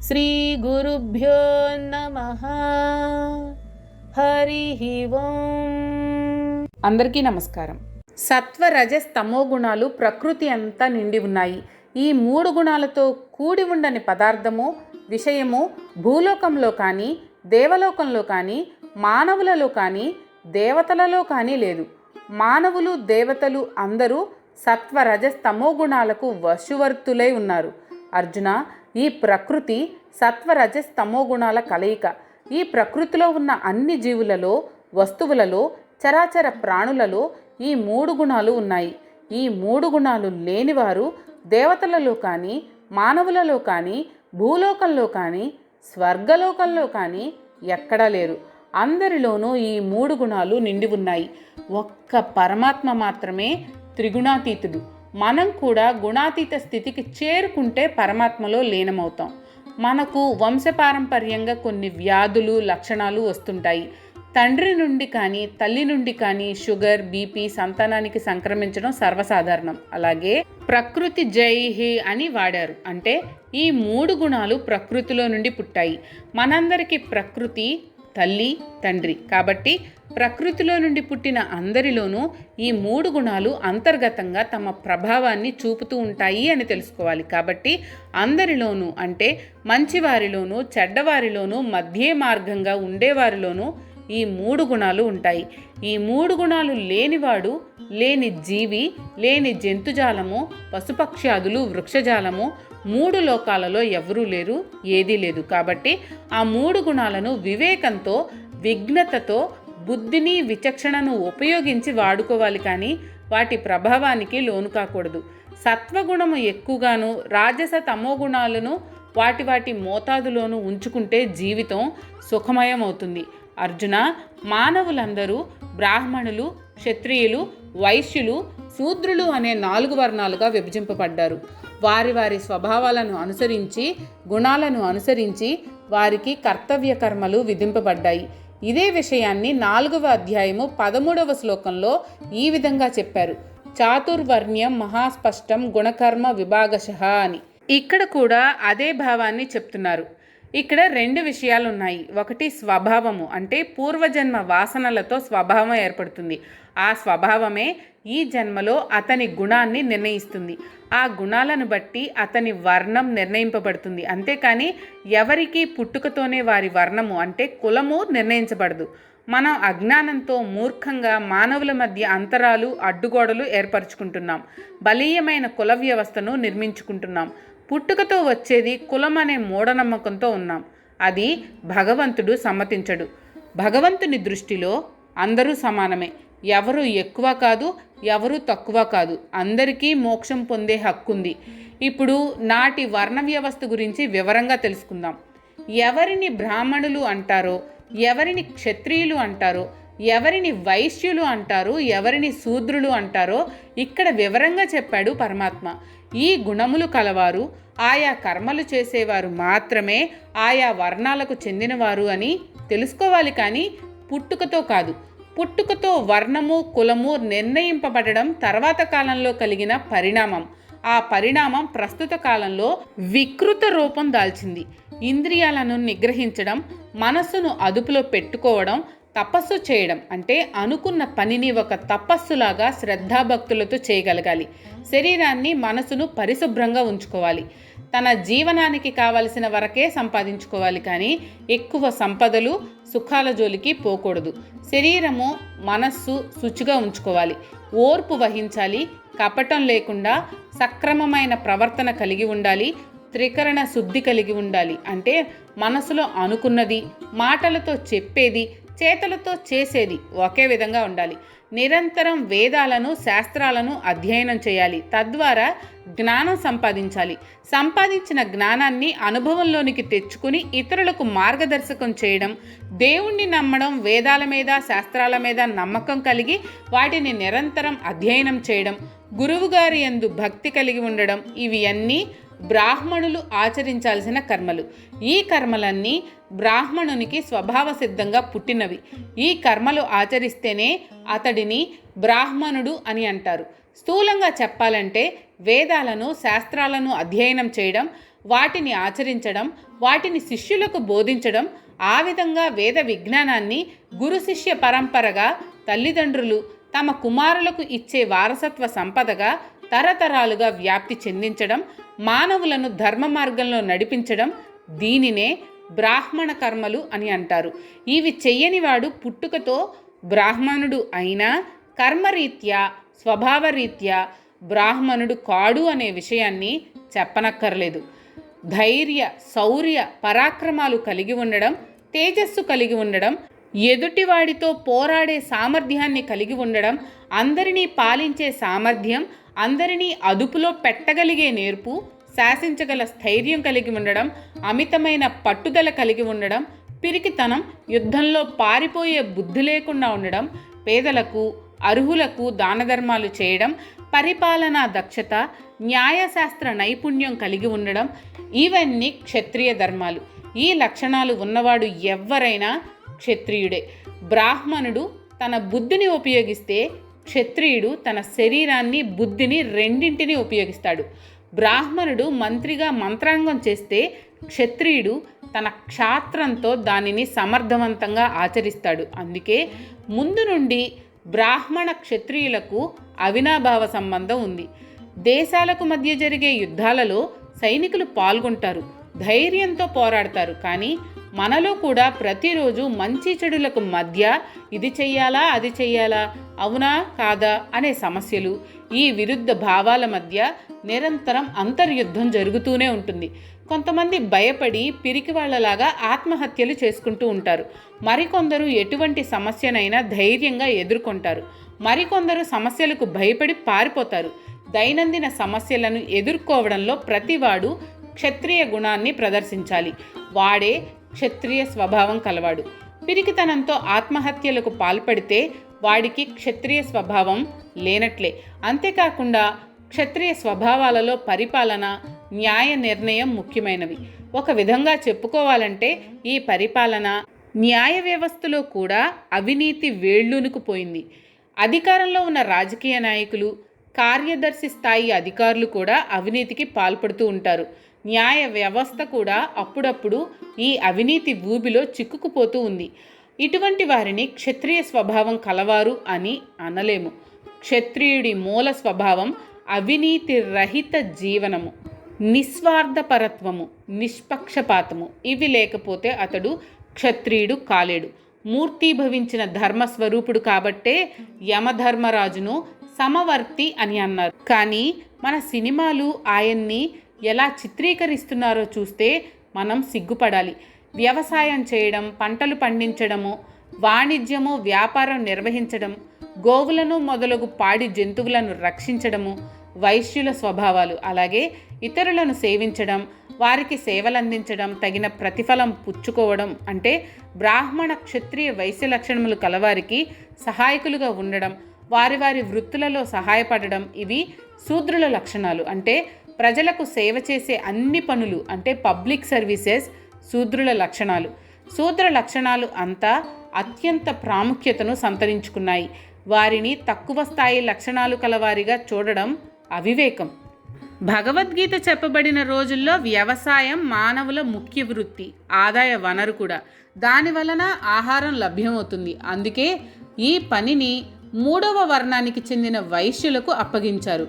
శ్రీ గురుభ్యో నమః. హరి ఓం. అందరికీ నమస్కారం. సత్వ రజస్ తమో గుణాలు ప్రకృతి అంతా నిండి ఉన్నాయి. ఈ మూడు గుణాలతో కూడి ఉండని పదార్థము, విషయము భూలోకంలో కానీ, దేవలోకంలో కానీ, మానవులలో కానీ, దేవతలలో కానీ లేదు. మానవులు, దేవతలు అందరూ సత్వ రజస్ తమో గుణాలకు వశవర్తులై ఉన్నారు. అర్జున, ఈ ప్రకృతి సత్వ రజస్ తమో గుణాల కలయిక. ఈ ప్రకృతిలో ఉన్న అన్ని జీవులలో, వస్తువులలో, చరాచర ప్రాణులలో ఈ మూడు గుణాలు ఉన్నాయి. ఈ మూడు గుణాలు లేనివారు దేవతలలో కానీ, మానవులలో కానీ, భూలోకంలో కానీ, స్వర్గలోకంలో కానీ ఎక్కడా లేరు. అందరిలోనూ ఈ మూడు గుణాలు నిండి ఉన్నాయి. ఒక్క పరమాత్మ మాత్రమే త్రిగుణాతీతుడు. మనం కూడా గుణాతీత స్థితికి చేరుకుంటే పరమాత్మలో లీనమవుతాం. మనకు వంశపారంపర్యంగా కొన్ని వ్యాధులు, లక్షణాలు వస్తుంటాయి. తండ్రి నుండి కానీ, తల్లి నుండి కానీ షుగర్, బీపీ సంతానానికి సంక్రమించడం సర్వసాధారణం. అలాగే ప్రకృతి జైహి అని వాడారు. అంటే ఈ మూడు గుణాలు ప్రకృతిలో నుండి పుట్టాయి. మనందరికీ ప్రకృతి తల్లి, తండ్రి. కాబట్టి ప్రకృతిలో నుండి పుట్టిన అందరిలోనూ ఈ మూడు గుణాలు అంతర్గతంగా తమ ప్రభావాన్ని చూపుతూ ఉంటాయి అని తెలుసుకోవాలి. కాబట్టి అందరిలోనూ, అంటే మంచివారిలోనూ, చెడ్డవారిలోనూ, మధ్య మార్గంగా ఉండేవారిలోనూ ఈ మూడు గుణాలు ఉంటాయి. ఈ మూడు గుణాలు లేనివాడు, లేని జీవి, లేని జంతుజాలము, పశుపక్ష్యాదులు, వృక్షజాలము, మూడు లోకాలలో ఎవరూ లేరు, ఏదీ లేదు. కాబట్టి ఆ మూడు గుణాలను వివేకంతో, విజ్ఞతతో, బుద్ధిని, విచక్షణను ఉపయోగించి వాడుకోవాలి. కానీ వాటి ప్రభావానికి లోను కాకూడదు. సత్వగుణము ఎక్కువగాను, రాజస తమో గుణాలను వాటి మోతాదులోనూ ఉంచుకుంటే జీవితం సుఖమయం అవుతుంది. అర్జున, మానవులందరూ బ్రాహ్మణులు, క్షత్రియులు, వైశ్యులు, శూద్రులు అనే 4 వర్ణాలుగా విభజింపబడ్డారు. వారి స్వభావాలను అనుసరించి, గుణాలను అనుసరించి వారికి కర్తవ్య కర్మలు విధింపబడ్డాయి. ఇదే విషయాన్ని 4వ అధ్యాయము 13వ శ్లోకంలో ఈ విధంగా చెప్పారు. చాతుర్వర్ణ్యం మహాస్పష్టం గుణకర్మ విభాగశః అని. ఇక్కడ కూడా అదే భావాన్ని చెప్తున్నారు. ఇక్కడ 2 విషయాలు ఉన్నాయి. ఒకటి స్వభావము, అంటే పూర్వజన్మ వాసనలతో స్వభావం ఏర్పడుతుంది. ఆ స్వభావమే ఈ జన్మలో అతని గుణాన్ని నిర్ణయిస్తుంది. ఆ గుణాలను బట్టి అతని వర్ణం నిర్ణయింపబడుతుంది. అంతేకాని ఎవరికి పుట్టుకతోనే వారి వర్ణము, అంటే కులము నిర్ణయించబడదు. మనం అజ్ఞానంతో మూర్ఖంగా మానవుల మధ్య అంతరాలు, అడ్డుగోడలు ఏర్పరచుకుంటున్నాం. బలీయమైన కుల వ్యవస్థను నిర్మించుకుంటున్నాం. పుట్టుకతో వచ్చేది కులం అనే మూఢనమ్మకంతో ఉన్నాం. అది భగవంతుడు సమ్మతించడు. భగవంతుని దృష్టిలో అందరూ సమానమే. ఎవరు ఎక్కువ కాదు, ఎవరు తక్కువ కాదు. అందరికీ మోక్షం పొందే హక్కుంది. ఇప్పుడు నాటి వర్ణ వ్యవస్థ గురించి వివరంగా తెలుసుకుందాం. ఎవరిని బ్రాహ్మణులు అంటారో, ఎవరిని క్షత్రియులు అంటారో, ఎవరిని వైశ్యులు అంటారు, ఎవరిని శూద్రులు అంటారో ఇక్కడ వివరంగా చెప్పాడు పరమాత్మ. ఈ గుణములు కలవారు, ఆయా కర్మలు చేసేవారు మాత్రమే ఆయా వర్ణాలకు చెందినవారు అని తెలుసుకోవాలి. కానీ పుట్టుకతో కాదు. పుట్టుకతో వర్ణము, కులము నిర్ణయింపబడడం తర్వాత కాలంలో కలిగిన పరిణామం. ఆ పరిణామం ప్రస్తుత కాలంలో వికృత రూపం దాల్చింది. ఇంద్రియాలను నిగ్రహించడం, మనస్సును అదుపులో పెట్టుకోవడం, తపస్సు చేయడం, అంటే అనుకున్న పనిని ఒక తపస్సులాగా శ్రద్ధాభక్తులతో చేయగలగాలి. శరీరాన్ని, మనసును పరిశుభ్రంగా ఉంచుకోవాలి. తన జీవనానికి కావలసిన వరకే సంపాదించుకోవాలి. కానీ ఎక్కువ సంపదలు, సుఖాల జోలికి పోకూడదు. శరీరము, మనస్సు శుచిగా ఉంచుకోవాలి. ఓర్పు వహించాలి. కపటం లేకుండా సక్రమమైన ప్రవర్తన కలిగి ఉండాలి. త్రికరణ శుద్ధి కలిగి ఉండాలి. అంటే మనసులో అనుకున్నది మాటలతో చెప్పేది, చేతలతో చేసేది ఒకే విధంగా ఉండాలి. నిరంతరం వేదాలను, శాస్త్రాలను అధ్యయనం చేయాలి. తద్వారా జ్ఞానం సంపాదించాలి. సంపాదించిన జ్ఞానాన్ని అనుభవంలోనికి తెచ్చుకుని ఇతరులకు మార్గదర్శకం చేయడం, దేవుణ్ణి నమ్మడం, వేదాల మీద, శాస్త్రాల మీద నమ్మకం కలిగి వాటిని నిరంతరం అధ్యయనం చేయడం, గురువుగారి యందు భక్తి కలిగి ఉండడం, ఇవి అన్నీ బ్రాహ్మణులు ఆచరించాల్సిన కర్మలు. ఈ కర్మలన్నీ బ్రాహ్మణునికి స్వభావ సిద్ధంగా పుట్టినవి. ఈ కర్మలు ఆచరిస్తేనే అతడిని బ్రాహ్మణుడు అని అంటారు. స్థూలంగా చెప్పాలంటే వేదాలను, శాస్త్రాలను అధ్యయనం చేయడం, వాటిని ఆచరించడం, వాటిని శిష్యులకు బోధించడం, ఆ విధంగా వేద విజ్ఞానాన్ని గురు శిష్య పరంపరగా తల్లిదండ్రులు తమ కుమారులకు ఇచ్చే వారసత్వ సంపదగా తరతరాలుగా వ్యాప్తి చెందించడం, మానవులను ధర్మ మార్గంలో నడిపించడం, దీనినే బ్రాహ్మణ కర్మలు అని అంటారు. ఇవి చెయ్యనివాడు పుట్టుకతో బ్రాహ్మణుడు అయినా కర్మరీత్యా, స్వభావరీత్యా బ్రాహ్మణుడు కాడు అనే విషయాన్ని చెప్పనక్కర్లేదు. ధైర్య, శౌర్య, పరాక్రమాలు కలిగి ఉండడం, తేజస్సు కలిగి ఉండడం, ఎదుటివాడితో పోరాడే సామర్థ్యాన్ని కలిగి ఉండడం, అందరినీ పాలించే సామర్థ్యం, అందరినీ అదుపులో పెట్టగలిగే నేర్పు, శాసించగల స్థైర్యం కలిగి ఉండడం, అమితమైన పట్టుదల కలిగి ఉండడం, పిరికితనం, యుద్ధంలో పారిపోయే బుద్ధి లేకుండా ఉండడం, పేదలకు అర్హులకు దానధర్మాలు చేయడం, పరిపాలనా దక్షత, న్యాయశాస్త్ర నైపుణ్యం కలిగి ఉండడం, ఇవన్నీ క్షత్రియ ధర్మాలు. ఈ లక్షణాలు ఉన్నవాడు ఎవ్వరైనా క్షత్రియుడే. బ్రాహ్మణుడు తన బుద్ధిని ఉపయోగిస్తే క్షత్రియుడు తన శరీరాన్ని, బుద్ధిని రెండింటినీ ఉపయోగిస్తాడు. బ్రాహ్మణుడు మంత్రిగా మంత్రాంగం చేస్తే క్షత్రియుడు తన క్షాత్రంతో దానిని సమర్థవంతంగా ఆచరిస్తాడు. అందుకే ముందు నుండి బ్రాహ్మణ క్షత్రియులకు అవినాభావ సంబంధం ఉంది. దేశాలకు మధ్య జరిగే యుద్ధాలలో సైనికులు పాల్గొంటారు, ధైర్యంతో పోరాడతారు. కానీ మనలో కూడా ప్రతిరోజు మంచి చెడులకు మధ్య ఇది చెయ్యాలా, అది చెయ్యాలా, అవునా కాదా అనే సమస్యలు, ఈ విరుద్ధ భావాల మధ్య నిరంతరం అంతర్యుద్ధం జరుగుతూనే ఉంటుంది. కొంతమంది భయపడి పిరికి వాళ్ళలాగా ఆత్మహత్యలు చేసుకుంటూ ఉంటారు. మరికొందరు ఎటువంటి సమస్యనైనా ధైర్యంగా ఎదుర్కొంటారు. మరికొందరు సమస్యలకు భయపడి పారిపోతారు. దైనందిన సమస్యలను ఎదుర్కోవడంలో ప్రతివాడు క్షత్రియ గుణాన్ని ప్రదర్శించాలి. వాడే క్షత్రియ స్వభావం కలవాడు. పిరికితనంతో ఆత్మహత్యలకు పాల్పడితే వాడికి క్షత్రియ స్వభావం లేనట్లే. అంతేకాకుండా క్షత్రియ స్వభావాలలో పరిపాలన, న్యాయ నిర్ణయం ముఖ్యమైనవి. ఒక విధంగా చెప్పుకోవాలంటే ఈ పరిపాలన, న్యాయ వ్యవస్థలో కూడా అవినీతి వేళ్ళూనుకుపోయింది. అధికారంలో ఉన్న రాజకీయ నాయకులు, కార్యదర్శి స్థాయి అధికారులు కూడా అవినీతికి పాల్పడుతూ ఉంటారు. న్యాయ వ్యవస్థ కూడా అప్పుడప్పుడు ఈ అవినీతి ఊబిలో చిక్కుకుపోతూ ఉంది. ఇటువంటి వారిని క్షత్రియ స్వభావం కలవారు అని అనలేము. క్షత్రియుడి మూల స్వభావం అవినీతి రహిత జీవనము, నిస్వార్థపరత్వము, నిష్పక్షపాతము. ఇవి లేకపోతే అతడు క్షత్రియుడు కాలేడు. మూర్తీభవించిన ధర్మస్వరూపుడు కాబట్టే యమధర్మరాజును సమవర్తి అని అన్నారు. కానీ మన సినిమాలు ఆయన్ని ఎలా చిత్రీకరిస్తున్నారో చూస్తే మనం సిగ్గుపడాలి. వ్యవసాయం చేయడం, పంటలు పండించడము, వాణిజ్యము, వ్యాపారం నిర్వహించడం, గోవులను మొదలగు పాడి జంతువులను రక్షించడము వైశ్యుల స్వభావాలు. అలాగే ఇతరులను సేవించడం, వారికి సేవలందించడం, తగిన ప్రతిఫలం పుచ్చుకోవడం అంటే బ్రాహ్మణ, క్షత్రియ, వైశ్య లక్షణములు కలవారికి సహాయకులుగా ఉండడం, వారి వారి వృత్తులలో సహాయపడడం, ఇవి శూద్రుల లక్షణాలు. అంటే ప్రజలకు సేవ చేసే అన్ని పనులు అంటే పబ్లిక్ సర్వీసెస్ శూద్రుల లక్షణాలు. శూద్ర లక్షణాలు అంతా అత్యంత ప్రాముఖ్యతను సంతరించుకున్నాయి. వారిని తక్కువ స్థాయి లక్షణాలు కలవారిగా చూడడం అవివేకం. భగవద్గీత చెప్పబడిన రోజుల్లో వ్యవసాయం మానవుల ముఖ్య వృత్తి, ఆదాయ వనరు కూడా. దాని వలన ఆహారం లభ్యమవుతుంది. అందుకే ఈ పనిని 3వ వర్ణానికి చెందిన వైశ్యులకు అప్పగించారు.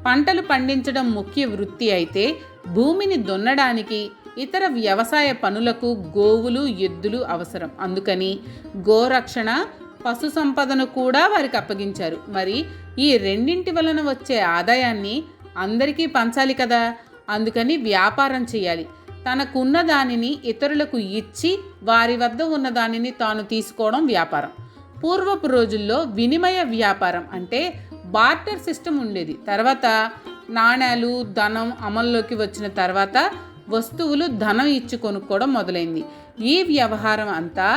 పంటలు పండించడం ముఖ్య వృత్తి అయితే భూమిని దున్నడానికి, ఇతర వ్యవసాయ పనులకు గోవులు, ఎద్దులు అవసరం. అందుకని గోరక్షణ, పశు సంపదను కూడా వారికి అప్పగించారు. మరి ఈ రెండింటి వలన వచ్చే ఆదాయాన్ని అందరికీ పంచాలి కదా. అందుకని వ్యాపారం చేయాలి. తనకున్న దానిని ఇతరులకు ఇచ్చి వారి వద్ద ఉన్న దానిని తాను తీసుకోవడం వ్యాపారం. పూర్వపు రోజుల్లో వినిమయ వ్యాపారం అంటే బార్టర్ సిస్టమ్ ఉండేది. తర్వాత నాణేలు, ధనం అమల్లోకి వచ్చిన తర్వాత వస్తువులు ధనం ఇచ్చి కొనుక్కోవడం మొదలైంది. ఈ వ్యవహారం అంతా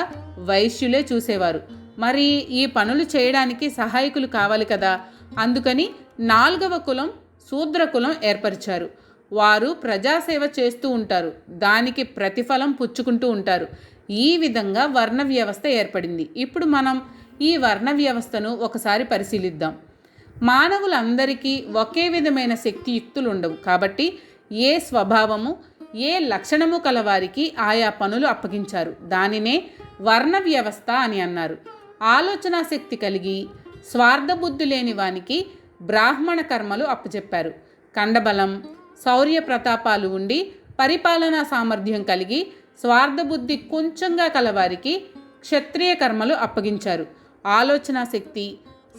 వైశ్యులే చూసేవారు. మరి ఈ పనులు చేయడానికి సహాయకులు కావాలి కదా. అందుకని 4వ కులం శూద్ర కులం ఏర్పరిచారు. వారు ప్రజాసేవ చేస్తూ ఉంటారు, దానికి ప్రతిఫలం పుచ్చుకుంటూ ఉంటారు. ఈ విధంగా వర్ణ వ్యవస్థ ఏర్పడింది. ఇప్పుడు మనం ఈ వర్ణ వ్యవస్థను ఒకసారి పరిశీలిద్దాం. మానవులందరికీ ఒకే విధమైన శక్తియుక్తులు ఉండవు. కాబట్టి ఏ స్వభావము ఏ లక్షణము కలవారికి ఆయా పనులు అప్పగించారు. దానినే వర్ణ వ్యవస్థ అని అన్నారు. ఆలోచనా శక్తి కలిగి స్వార్థబుద్ధి లేని వానికి బ్రాహ్మణ కర్మలు అప్పచెప్పారు. కండబలం శౌర్య ప్రతాపాలు ఉండి పరిపాలనా సామర్థ్యం కలిగి స్వార్థబుద్ధి కొంచెంగా కలవారికి క్షత్రియ కర్మలు అప్పగించారు. ఆలోచనా శక్తి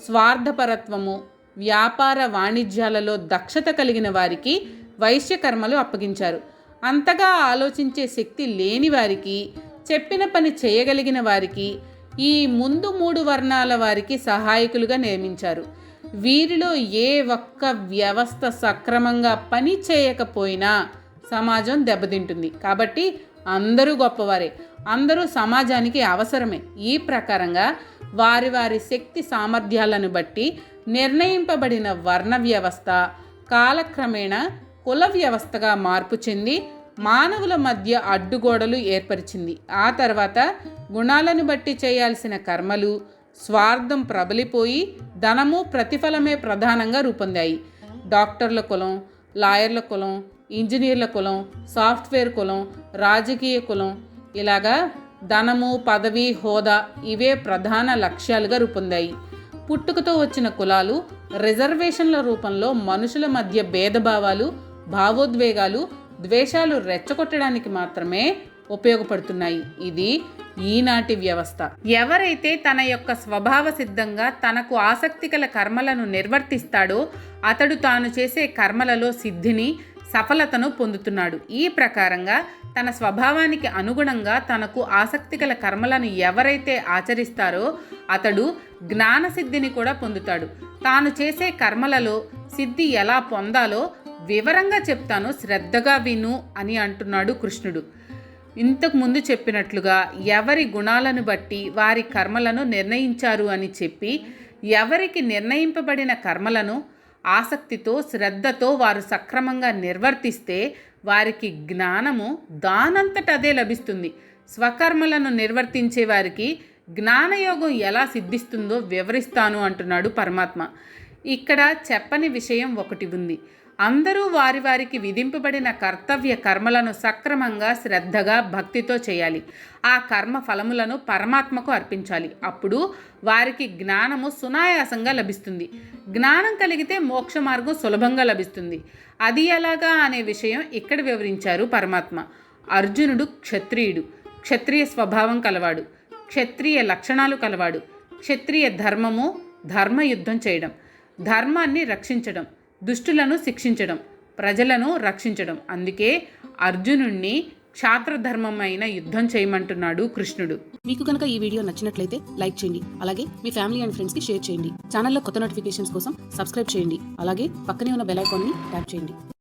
స్వార్థపరత్వము వ్యాపార వాణిజ్యాలలో దక్షత కలిగిన వారికి వైశ్య కర్మలు అప్పగించారు. అంతగా ఆలోచించే శక్తి లేని వారికి చెప్పిన పని చేయగలిగిన వారికి ఈ ముందు 3 వర్ణాల వారికి సహాయకులుగా నియమించారు. వీరిలో ఏ ఒక్క వ్యవస్థ సక్రమంగా పని చేయకపోయినా సమాజం దెబ్బతింటుంది. కాబట్టి అందరూ గొప్పవారే, అందరూ సమాజానికి అవసరమే. ఈ ప్రకారంగా వారి వారి శక్తి సామర్థ్యాలను బట్టి నిర్ణయింపబడిన వర్ణ వ్యవస్థ కాలక్రమేణా కుల వ్యవస్థగా మార్పు చెంది మానవుల మధ్య అడ్డుగోడలు ఏర్పరిచింది. ఆ తర్వాత గుణాలను బట్టి చేయాల్సిన కర్మలు స్వార్థం ప్రబలిపోయి ధనము ప్రతిఫలమే ప్రధానంగా రూపొందాయి. డాక్టర్ల కులం, లాయర్ల కులం, ఇంజనీర్ల కులం, సాఫ్ట్వేర్ కులం, రాజకీయ కులం, ఇలాగా ధనము పదవి హోదా ఇవే ప్రధాన లక్ష్యాలుగా రూపొందాయి. పుట్టుకతో వచ్చిన కులాలు రిజర్వేషన్ల రూపంలో మనుషుల మధ్య భేదభావాలు భావోద్వేగాలు ద్వేషాలు రెచ్చగొట్టడానికి మాత్రమే ఉపయోగపడుతున్నాయి. ఇది ఈనాటి వ్యవస్థ. ఎవరైతే తన యొక్క స్వభావ సిద్ధంగా తనకు ఆసక్తిగల కర్మలను నిర్వర్తిస్తాడో అతడు తాను చేసే కర్మలలో సిద్ధిని సఫలతను పొందుతున్నాడు. ఈ ప్రకారంగా తన స్వభావానికి అనుగుణంగా తనకు ఆసక్తిగల కర్మలను ఎవరైతే ఆచరిస్తారో అతడు జ్ఞానసిద్ధిని కూడా పొందుతాడు. తాను చేసే కర్మలలో సిద్ధి ఎలా పొందాలో వివరంగా చెప్తాను, శ్రద్ధగా విను అని అంటున్నాడు కృష్ణుడు. ఇంతకు ముందు చెప్పినట్లుగా ఎవరి గుణాలను బట్టి వారి కర్మలను నిర్ణయించారు అని చెప్పి ఎవరికి నిర్ణయింపబడిన కర్మలను ఆసక్తితో శ్రద్ధతో వారు సక్రమంగా నిర్వర్తిస్తే వారికి జ్ఞానము దానంతట అదే లభిస్తుంది. స్వకర్మలను నిర్వర్తించే వారికి జ్ఞానయోగం ఎలా సిద్ధిస్తుందో వివరిస్తాను అంటున్నాడు పరమాత్మ. ఇక్కడ చెప్పని విషయం ఒకటి ఉంది. అందరూ వారి వారికి విధింపబడిన కర్తవ్య కర్మలను సక్రమంగా శ్రద్ధగా భక్తితో చేయాలి. ఆ కర్మ ఫలములను పరమాత్మకు అర్పించాలి. అప్పుడు వారికి జ్ఞానము సునాయాసంగా లభిస్తుంది. జ్ఞానం కలిగితే మోక్ష మార్గం సులభంగా లభిస్తుంది. అది ఎలాగా అనే విషయం ఇక్కడ వివరించారు పరమాత్మ. అర్జునుడు క్షత్రియుడు, క్షత్రియ స్వభావం కలవాడు, క్షత్రియ లక్షణాలు కలవాడు. క్షత్రియ ధర్మము ధర్మయుద్ధం చేయడం, ధర్మాన్ని రక్షించడం, దుష్టులను శిక్షించడం, ప్రజలను రక్షించడం. అందుకే అర్జునుణ్ణి క్షాత్రధర్మమైన యుద్ధం చేయమంటున్నాడు కృష్ణుడు. మీకు కనుక ఈ వీడియో నచ్చినట్లయితే లైక్ చేయండి. అలాగే మీ ఫ్యామిలీ అండ్ ఫ్రెండ్స్కి షేర్ చేయండి. ఛానల్లో కొత్త నోటిఫికేషన్స్ కోసం సబ్స్క్రైబ్ చేయండి. అలాగే పక్కనే ఉన్న బెల్ ఐకాన్ని ట్యాప్ చేయండి.